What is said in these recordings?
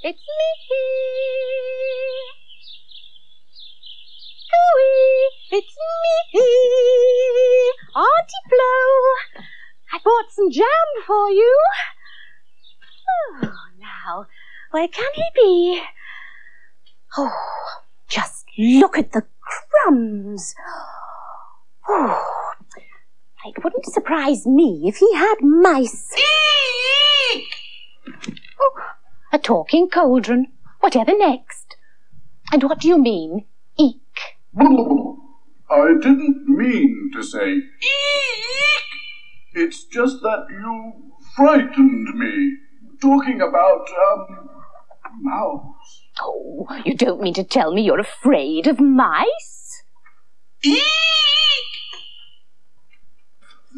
It's me. Cooey, it's me. Auntie Flo. I bought some jam for you. Oh, now, where can he be? Oh, just look at the crumbs. Oh, it wouldn't surprise me if he had mice. Oh, a talking cauldron. Whatever next? And what do you mean, eek? I didn't mean to say eek. It's just that you frightened me, talking about, mouse. Oh, you don't mean to tell me you're afraid of mice? Eek!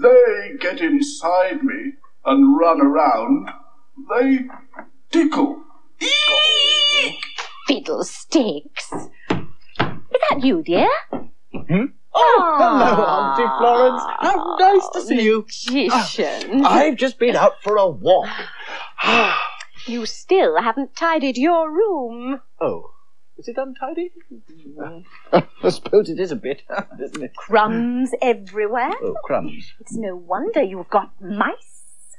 They get inside me and run around. They tickle. Eek! Fiddlesticks. Is that you, dear? Hmm? Oh, hello, Auntie Florence. How nice to see you. Magician. I've just been out for a walk. You still haven't tidied your room. Oh, is it untidy? I suppose it is a bit, isn't it? Crumbs everywhere. Oh, crumbs. It's no wonder you've got mice.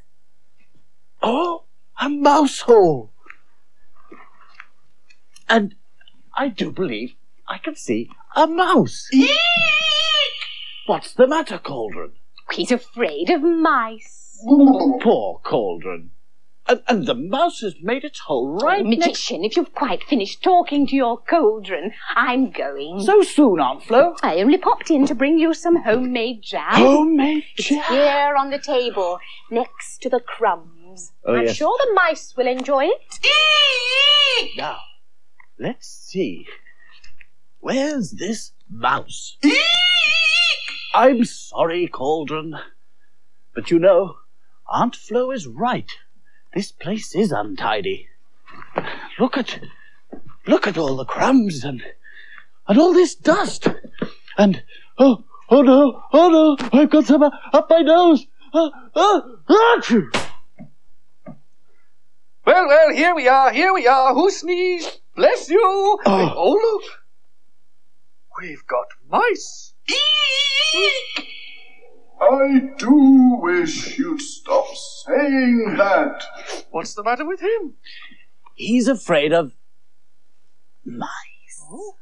Oh, a mouse hole. And I do believe I can see a mouse. Eek! What's the matter, Cauldron? He's afraid of mice. Poor Cauldron. And the mouse has made its hole right Magician, if you've quite finished talking to your cauldron, I'm going. So soon, Aunt Flo? I only popped in to bring you some homemade jam. Homemade jam? It's here on the table, next to the crumbs. Oh, I'm yes. sure the mice will enjoy it. Now, let's see. Where's this mouse? I'm sorry, Cauldron. But you know, Aunt Flo is right. This place is untidy. Look at all the crumbs and all this dust. And, oh no, I've got some up my nose. Achoo! Well, here we are. Who sneezed? Bless you. Oh, look. We've got mice. I do wish you'd stop saying that. What's the matter with him? He's afraid of mice. Oh.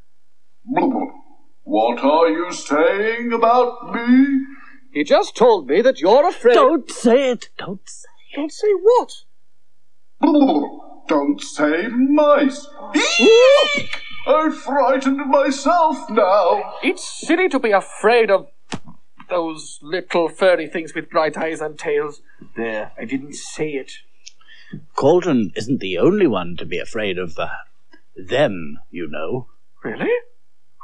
What are you saying about me? He just told me that you're afraid. Don't say it. Don't say it. Don't say what? Don't say mice. I'm frightened myself now. It's silly to be afraid of those little furry things with bright eyes and tails. There, I didn't say it. Cauldron isn't the only one to be afraid of them, you know. Really?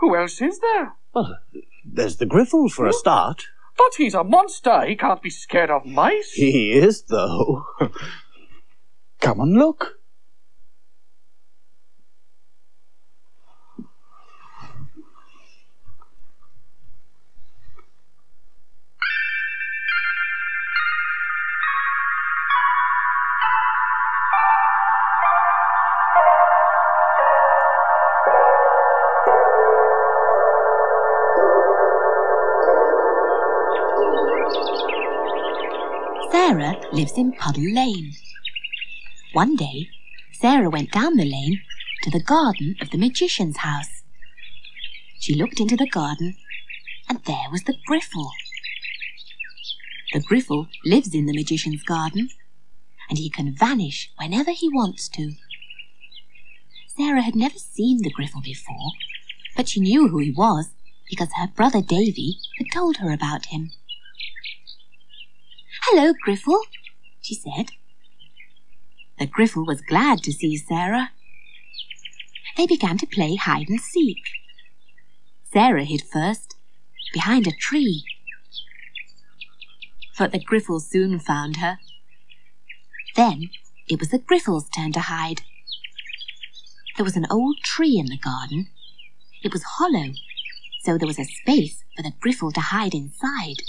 Who else is there? Well, there's the Griffle for a start. But he's a monster. He can't be scared of mice. He is, though. Come and look. Sarah lives in Puddle Lane. One day, Sarah went down the lane to the garden of the magician's house. She looked into the garden, and there was the Griffle. The Griffle lives in the magician's garden, and he can vanish whenever he wants to. Sarah had never seen the Griffle before, but she knew who he was because her brother Davy had told her about him. "Hello, Griffle," she said. The Griffle was glad to see Sarah. They began to play hide and seek. Sarah hid first, behind a tree. But the Griffles soon found her. Then it was the Griffles' turn to hide. There was an old tree in the garden. It was hollow, so there was a space for the Griffle to hide inside.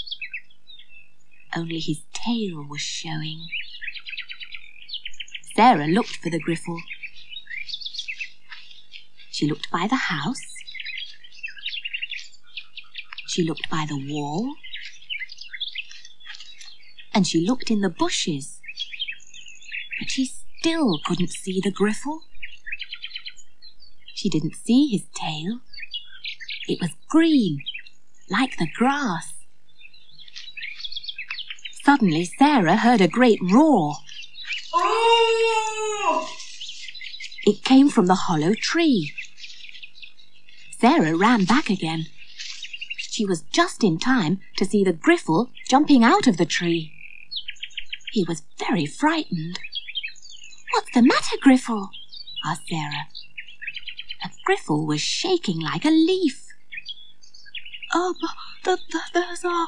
Only his tail was showing. Sarah looked for the Griffle. She looked by the house. She looked by the wall. And she looked in the bushes. But she still couldn't see the Griffle. She didn't see his tail. It was green, like the grass. Suddenly Sarah heard a great roar. Oh! It came from the hollow tree. Sarah ran back again. She was just in time to see the Griffle jumping out of the tree. He was very frightened. "What's the matter, Griffle?" asked Sarah. The Griffle was shaking like a leaf. There's a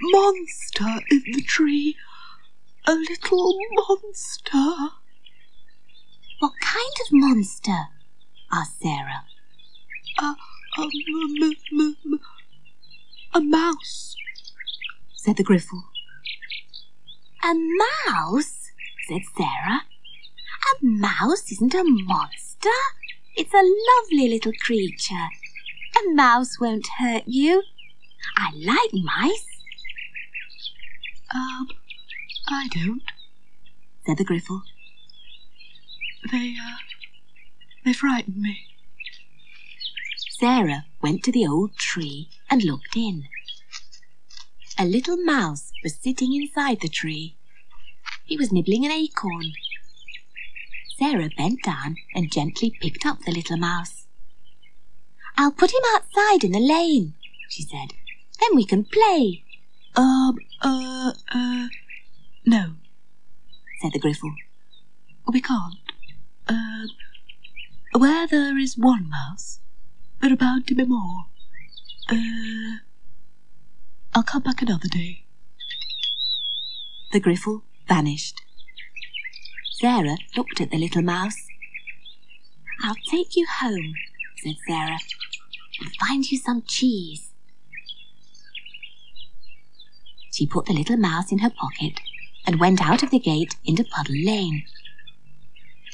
monster in the tree. A little monster." "What kind of monster?" asked Sarah. A mouse," said the Griffle. "A mouse?" said Sarah. "A mouse isn't a monster. It's a lovely little creature. A mouse won't hurt you. I like mice." I don't," said the Griffle. They frighten me." Sarah went to the old tree and looked in. A little mouse was sitting inside the tree. He was nibbling an acorn. Sarah bent down and gently picked up the little mouse. "I'll put him outside in the lane," she said. "Then we can play." No," said the Griffle. "we can't. Where there is one mouse, there are bound to be more. I'll come back another day." The Griffle vanished. Sarah looked at the little mouse. "I'll take you home," said Sarah, "and find you some cheese." She put the little mouse in her pocket and went out of the gate into Puddle Lane.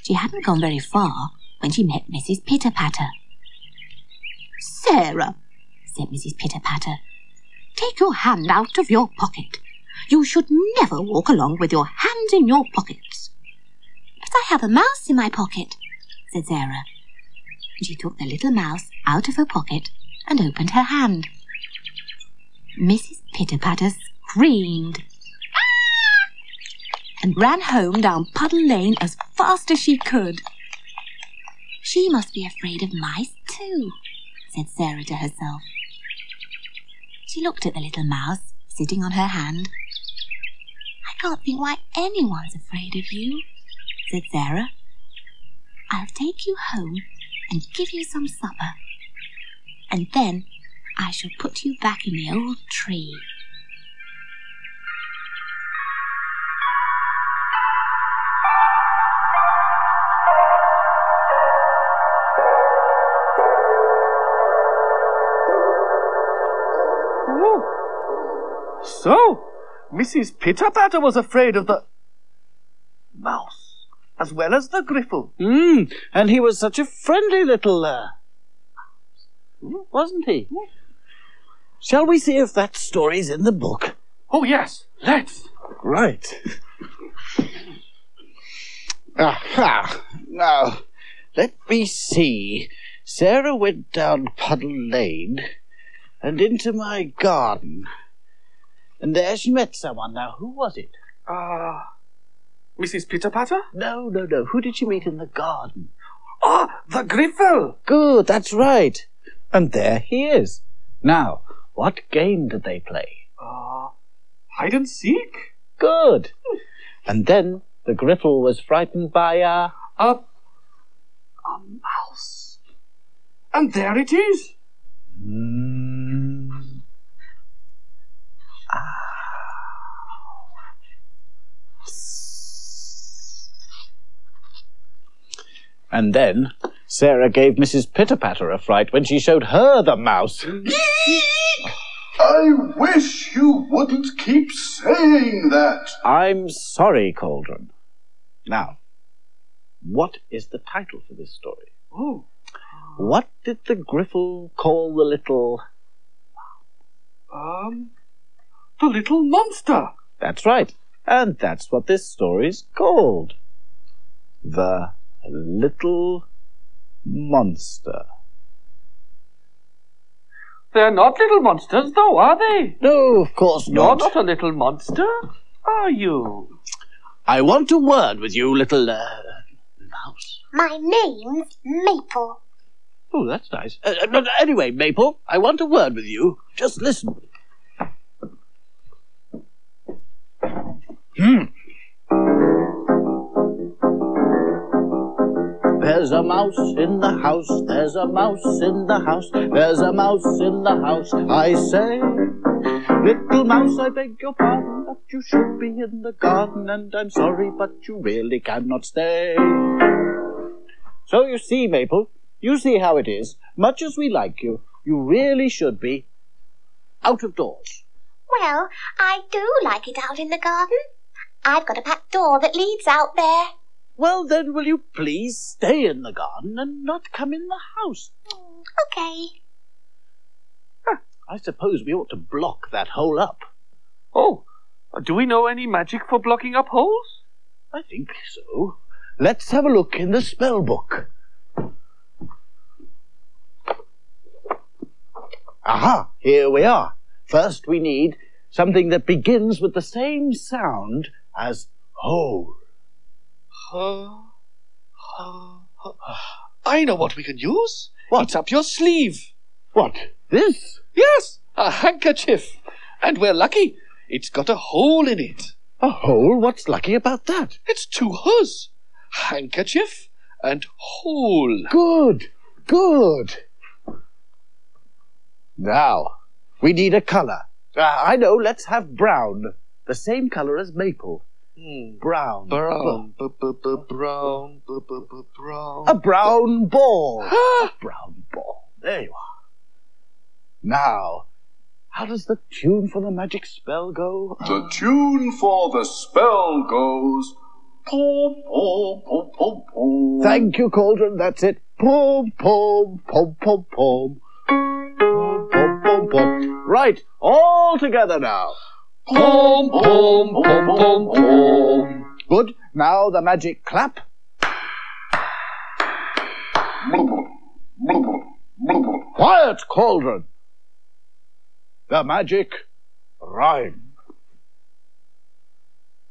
She hadn't gone very far when she met Mrs. Pitter-Patter. "Sarah," said Mrs. Pitter-Patter, "take your hand out of your pocket. You should never walk along with your hands in your pockets." "But I have a mouse in my pocket," said Sarah. And she took the little mouse out of her pocket and opened her hand. Mrs. Pitter-Patter screamed and ran home down Puddle Lane as fast as she could. "She must be afraid of mice too," said Sarah to herself. She looked at the little mouse sitting on her hand. "I can't think why anyone's afraid of you," said Sarah. "I'll take you home and give you some supper, and then I shall put you back in the old tree." So, Mrs. Pitter-Patter was afraid of the mouse as well as the Griffle. And he was such a friendly little wasn't he? Shall we see if that story's in the book? Oh, yes, let's. Right. Aha! Now, let me see. Sarah went down Puddle Lane and into my garden. And there she met someone. Now, who was it? Mrs. Pitter-Patter? No. Who did she meet in the garden? The Griffle! Good, that's right. And there he is. Now, what game did they play? Hide and seek? Good. And then the Griffle was frightened by a mouse. And there it is. And then Sarah gave Mrs. Pitter-Patter a fright when she showed her the mouse. I wish you wouldn't keep saying that. I'm sorry, Cauldron. Now, what is the title for this story? Oh. What did the Griffle call the little... The little monster. That's right. And that's what this story's called. The Little Monster. They're not little monsters, though, are they? No, of course You're not. not a little monster, are you? I want a word with you, little, mouse. My name's Maple. Oh, that's nice. Anyway, Maple, I want a word with you. Just listen. There's a mouse in the house, there's a mouse in the house, there's a mouse in the house, I say. Little mouse, I beg your pardon, but you should be in the garden, and I'm sorry, but you really cannot stay. So you see, Maple, you see how it is. Much as we like you, you really should be out of doors. Well, I do like it out in the garden. I've got a back door that leads out there. Well, then, will you please stay in the garden and not come in the house? Okay. I suppose we ought to block that hole up. Oh, do we know any magic for blocking up holes? I think so. Let's have a look in the spell book. Aha, here we are. First we need something that begins with the same sound as hole. I know what we can use. What? It's up your sleeve. What, this? Yes, a handkerchief. And we're lucky. It's got a hole in it. A hole? What's lucky about that? It's two h's. Handkerchief and hole. Good, good. Now, we need a colour. I know, let's have brown. The same colour as Maple. Brown. Brown. Brown. Brown. A brown ball. A brown ball. There you are. Now, how does the tune for the magic spell go? The tune for the spell goes... Pom, pom, pom, pom, pom. Thank you, Cauldron. That's it. Pom, pom, pom, pom, pom. Pom, pom, pom, pom. Right, all together now. Pom, pom, pom, pom, pom. Good. Now the magic clap. Quiet, Cauldron. The magic rhyme.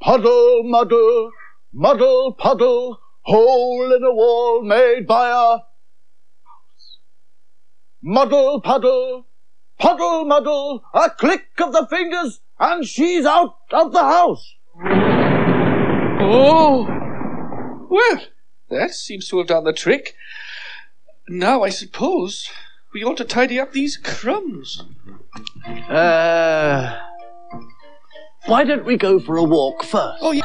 Puddle, muddle, muddle, puddle, hole in a wall made by a mouse. Muddle, puddle, puddle, muddle, a click of the fingers, and she's out of the house. Oh! Well, that seems to have done the trick. Now I suppose we ought to tidy up these crumbs. Why don't we go for a walk first? Oh, yeah.